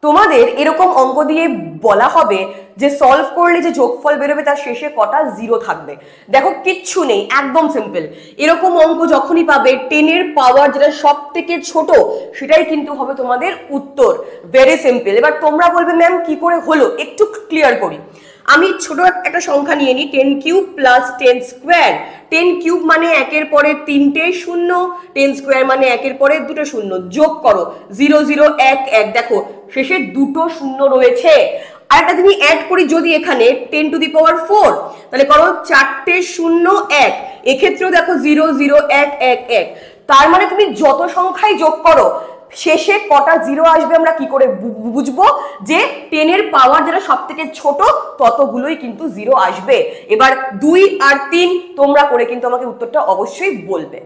তোমাদের এরকম অঙ্ক দিয়ে বলা হবে যে সলভ করলে যে যোগফল বেরোবে তার শেষে কটা জিরো থাকবে। দেখো কিচ্ছু নেই, একদম সিম্পল। এরকম অঙ্ক যখনই পাবে 10 এর পাওয়ার যেটা সব থেকে ছোট সেটাই কিন্তু হবে তোমাদের উত্তর। Very simple. এবার তোমরা বলবে ম্যাম কি করে হলো, একটু ক্লিয়ার করি। আমি ছোট একটা সংখ্যা নিয়ে নিই, 10 কিউব প্লাস 10 স্কোয়ার। 10 কিউব মানে একের পরে তিনটে শূন্য, 10 স্কোয়ার মানে একের পরে দুটো শূন্য, যোগ করো 0 0 1 1, দেখো শেষে দুটো শূন্য রয়েছে। আর একটা যদি অ্যাড করি, যদি এখানে 10 টু দি পাওয়ার 4, তাহলে করো চারটে শূন্য 1, এক্ষেত্রেও দেখো 0 0 1 1 1। তার মানে তুমি যত সংখ্যাই যোগ করো শেষে কটা জিরো আসবে আমরা কি করে বুঝবো? যে 10 এর পাওয়ার যেটা সব থেকে ছোট ততগুলোই কিন্তু জিরো আসবে। এবার 2 আর 3 তোমরা করে কিন্তু আমাকে উত্তরটা অবশ্যই বলবে।